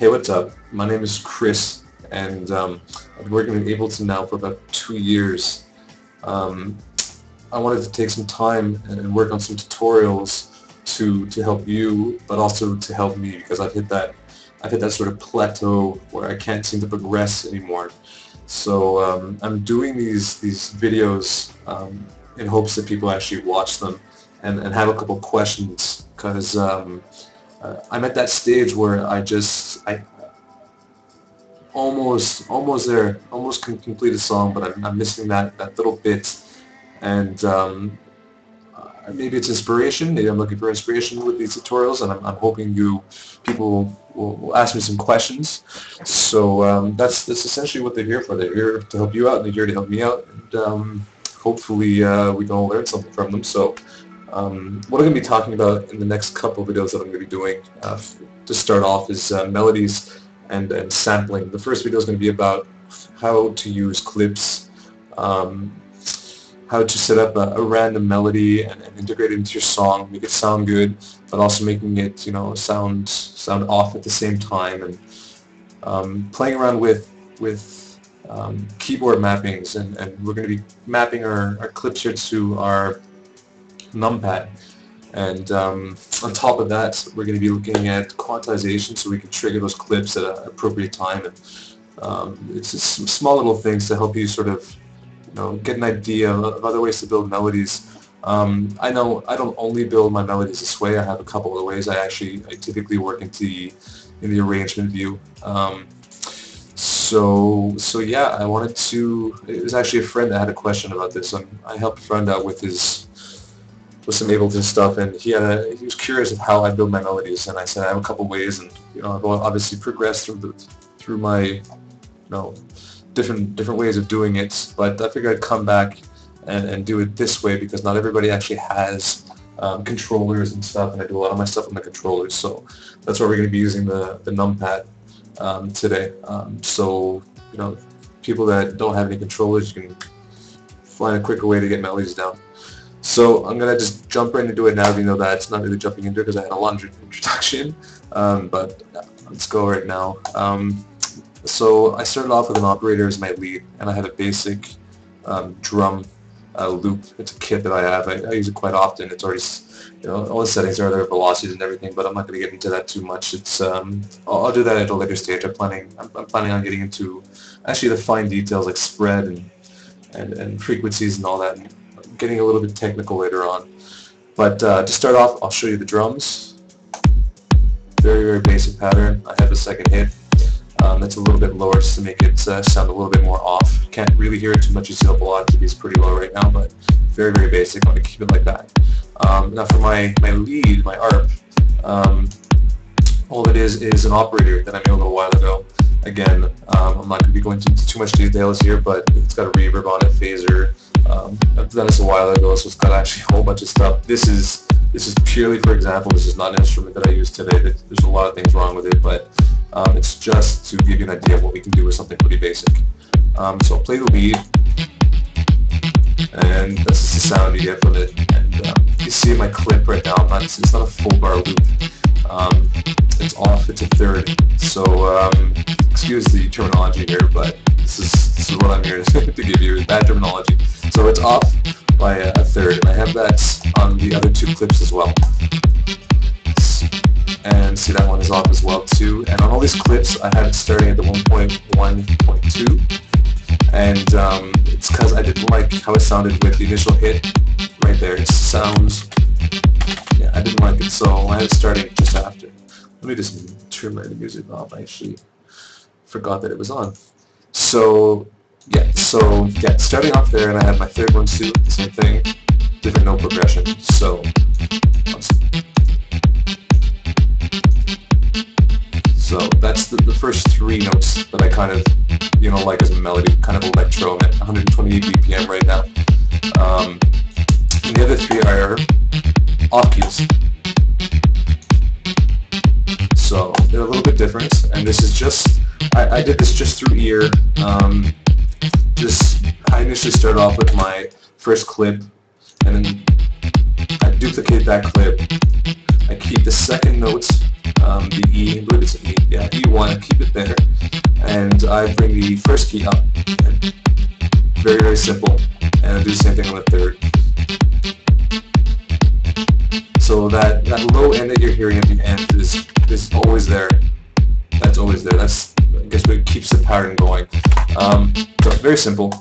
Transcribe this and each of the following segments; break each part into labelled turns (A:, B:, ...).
A: Hey, what's up? My name is Chris, and I've been working with Ableton now for about 2 years. Um, I wanted to take some time and work on some tutorials to help you, but also to help me, because I've hit that sort of plateau where I can't seem to progress anymore. So I'm doing these videos in hopes that people actually watch them and have a couple questions, because I'm at that stage where I almost there, almost can complete a song, but I'm missing that little bit, and maybe it's inspiration. Maybe I'm looking for inspiration with these tutorials, and I'm hoping people will ask me some questions. So that's essentially what they're here for. They're here to help you out, and they're here to help me out, and hopefully we can all learn something from them. So what I'm going to be talking about in the next couple of videos that I'm going to be doing to start off is melodies and sampling. The first video is going to be about how to use clips, how to set up a random melody and integrate it into your song, make it sound good, but also making it, you know, sound off at the same time, and playing around with keyboard mappings, and we're going to be mapping our clips here to our numpad, and on top of that we're going to be looking at quantization, so we can trigger those clips at an appropriate time, and it's just some small little things to help you sort of, you know, get an idea of other ways to build melodies. I know I don't only build my melodies this way. I have a couple of ways. I typically work in the arrangement view. So yeah, I wanted to. It was actually a friend that had a question about this, and I helped a friend out with some Ableton stuff, and he was curious of how I build my melodies, and I said I have a couple ways, and you know, I've obviously progressed through my, you know, different ways of doing it, but I figured I'd come back and do it this way, because not everybody actually has controllers and stuff, and I do a lot of my stuff on the controllers, so that's why we're going to be using the numpad today. So, you know, people that don't have any controllers, you can find a quicker way to get melodies down. So I'm going to just jump right into it now, even though that's not really jumping into it because I had a long introduction, but let's go right now. So I started off with an operator as my lead, and I had a basic drum loop. It's a kit that I have. I use it quite often. It's already, you know, all the settings are there, velocities and everything, but I'm not going to get into that too much. It's I'll do that at a later stage. I'm planning on getting into actually the fine details like spread and frequencies and all that, and getting a little bit technical later on. But to start off, I'll show you the drums. Very basic pattern. I have a second hit. That's a little bit lower just to make it sound a little bit more off. Can't really hear it too much. You see the velocity is pretty low right now, but very basic. I'm going to keep it like that. Now for my lead, my ARP, all it is an operator that I made a little while ago. Again, I'm not going to be going into too much details here, but it's got a reverb on it, phaser. I've done this a while ago, so it's got actually a whole bunch of stuff. This is purely for example. This is not an instrument that I use today. There's a lot of things wrong with it, but it's just to give you an idea of what we can do with something pretty basic. So I'll play the lead, and this is the sound you get from it. And you see my clip right now. It's not a full bar loop. It's off. It's a third. So excuse the terminology here, but this is what I'm here to give you. Bad terminology. So it's off by a third, and I have that on the other two clips as well. And see, that one is off as well too. And on all these clips, I have it starting at the 1.1.2, and it's because I didn't like how it sounded with the initial hit right there. It sounds, yeah, I didn't like it, so I had it starting just after. Let me just turn my music off. I actually forgot that it was on. So yeah, starting off there, and I had my third one too, the same thing, different note progression. So that's the first three notes that I kind of, you know, like as a melody, kind of electro. I'm at 128 BPM right now. And the other three are off keys. So they're a little bit different, and this is just, I did this just through ear. I initially started off with my first clip, and then I duplicate that clip. I keep the second notes, the E, I believe it's an E, yeah, E1, keep it there, and I bring the first key up, and very, very simple, and I do the same thing on the third. So that low end that you're hearing at the end is always there. That's always there. That's, I guess, what keeps the pattern going. So very simple.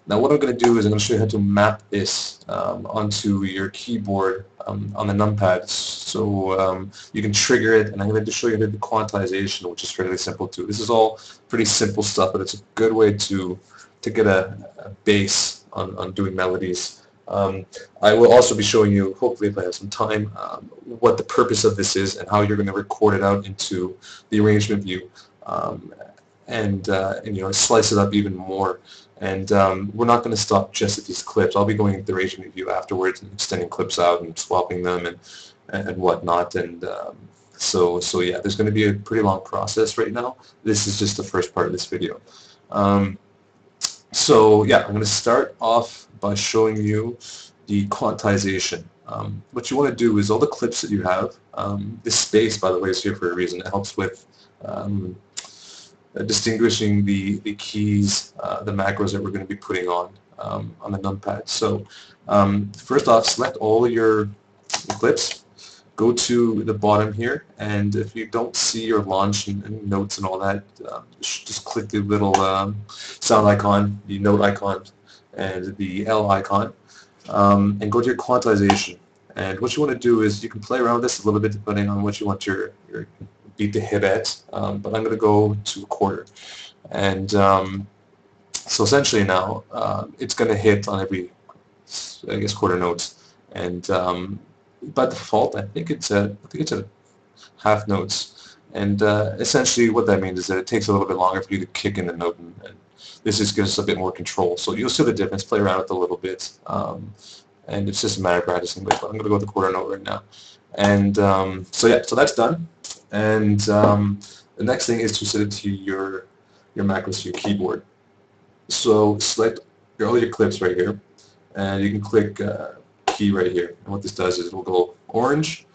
A: Now what I'm going to do is I'm going to show you how to map this onto your keyboard on the numpad, so you can trigger it, and I'm going to show you the quantization, which is fairly simple too. This is all pretty simple stuff, but it's a good way to get a base on doing melodies. I will also be showing you, hopefully if I have some time, what the purpose of this is and how you're going to record it out into the arrangement view, and you know, slice it up even more. And we're not going to stop just at these clips. I'll be going into the arrangement view afterwards and extending clips out and swapping them and whatnot. And so yeah, there's going to be a pretty long process right now. This is just the first part of this video. So yeah, I'm going to start off by showing you the quantization. What you want to do is all the clips that you have, this space, by the way, is here for a reason. It helps with distinguishing the keys, the macros that we're going to be putting on the numpad. So first off, select all your clips. Go to the bottom here, and if you don't see your launch and notes and all that, just click the little sound icon, the note icon, and the L icon, and go to your quantization. And what you want to do is you can play around with this a little bit depending on what you want your beat to hit at, but I'm going to go to a quarter. And so essentially now it's going to hit on every, I guess, quarter notes. And by default, I think it's at half notes, and essentially what that means is that it takes a little bit longer for you to kick in the note, and this just gives us a bit more control. So you'll see the difference. Play around with it a little bit, and it's just a matter of practicing. But I'm going to go with the quarter note right now, and so yeah, so that's done. And the next thing is to set it to your macros to your keyboard. So select all your clips right here, and you can click key right here, and what this does is it will go orange,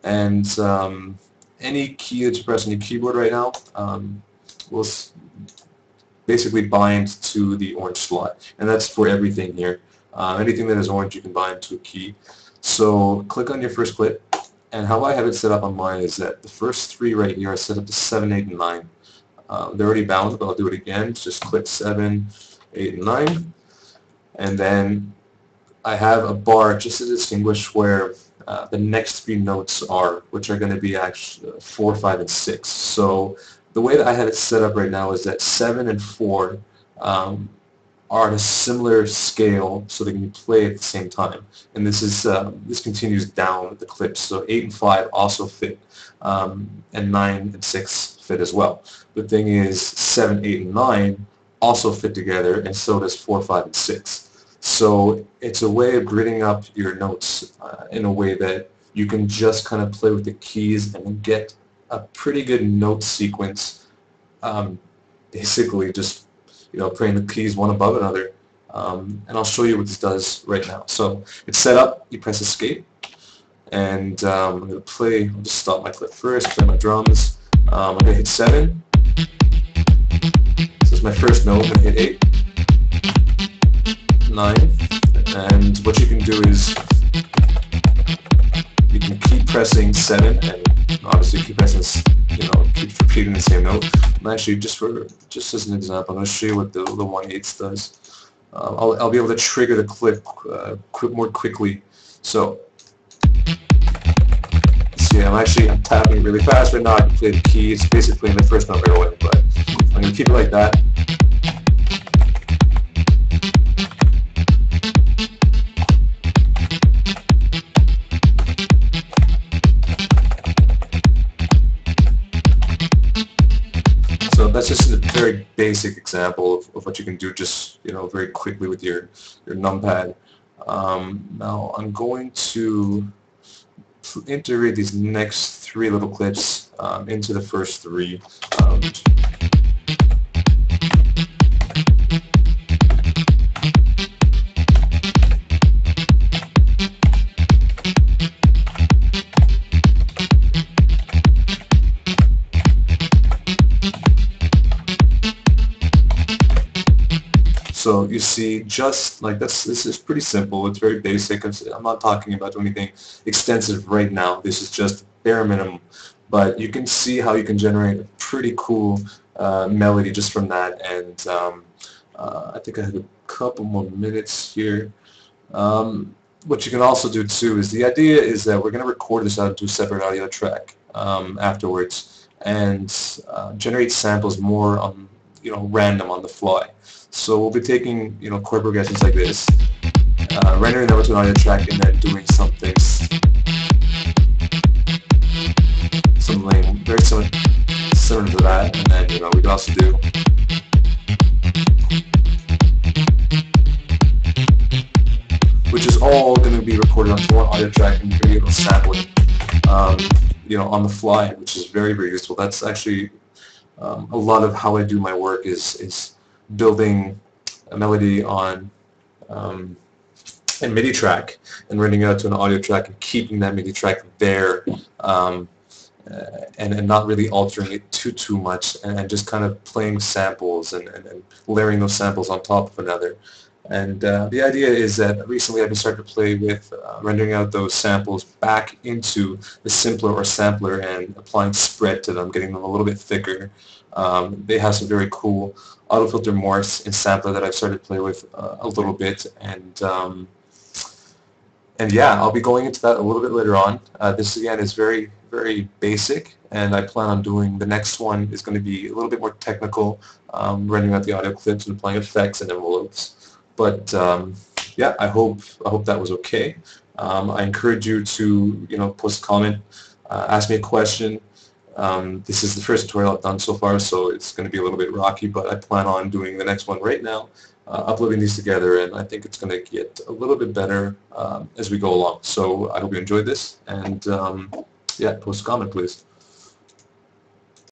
A: and any key that you press on your keyboard right now will basically bind to the orange slot, and that's for everything here. Anything that is orange you can bind to a key. So click on your first clip, and how I have it set up on mine is that the first three right here are set up to 7, 8, and 9. They're already bound, but I'll do it again. Just click 7, 8, and 9, and then I have a bar just to distinguish where the next three notes are, which are going to be actually 4, 5, and 6. So the way that I have it set up right now is that 7 and 4 are on a similar scale, so they can be played at the same time. And this is this continues down the clips. So 8 and 5 also fit, and 9 and 6 fit as well. The thing is, 7, 8, and 9 also fit together, and so does 4, 5, and 6. So it's a way of gridding up your notes in a way that you can just kind of play with the keys and get a pretty good note sequence, basically just, you know, playing the keys one above another. And I'll show you what this does right now. So it's set up, you press escape, and I'm going to play, I'll just stop my clip first, play my drums. I'm going to hit 7. This is my first note. I'm going to hit 8. 9, and what you can do is you can keep pressing 7, and obviously keep pressing, you know, keep repeating the same note. And actually, just as an example, I'm going to show you what the 1/8 does. I'll be able to trigger the clip more quickly. So see, I'm tapping really fast right now. I can play the key. It's basically playing the first note right away, but I'm going to keep it like that. So that's just a very basic example of what you can do, just, you know, very quickly with your numpad. Now I'm going to integrate these next 3 little clips into the first 3. So you see, just like this is pretty simple. It's very basic. I'm not talking about anything extensive right now. This is just bare minimum. But you can see how you can generate a pretty cool melody just from that. And I think I have a couple more minutes here. What you can also do too is, the idea is that we're going to record this out into a separate audio track afterwards, and generate samples more on, random on the fly. So we'll be taking, chord progressions like this, rendering them into an audio track, and then doing something very similar to that. And then, we can also do which is all going to be recorded onto one audio track, and you're going to be able to sample it, on the fly, which is very, very useful. That's actually a lot of how I do my work is building a melody on a MIDI track and rendering it out to an audio track and keeping that MIDI track there, and not really altering it too much, and just kind of playing samples and layering those samples on top of another. And the idea is that recently I've been starting to play with rendering out those samples back into the simpler or sampler and applying spread to them, getting them a little bit thicker. They have some very cool auto filter morphs in sampler that I've started to play with a little bit, and yeah, I'll be going into that a little bit later on. This again is very, very basic, and I plan on doing the next one is going to be a little bit more technical, rendering out the audio clips and applying effects and envelopes. But yeah, I hope that was okay. I encourage you to post a comment, ask me a question. This is the first tutorial I've done so far, so it's going to be a little bit rocky, but I plan on doing the next one right now, uploading these together, and I think it's going to get a little bit better as we go along. So I hope you enjoyed this, and yeah, post a comment, please.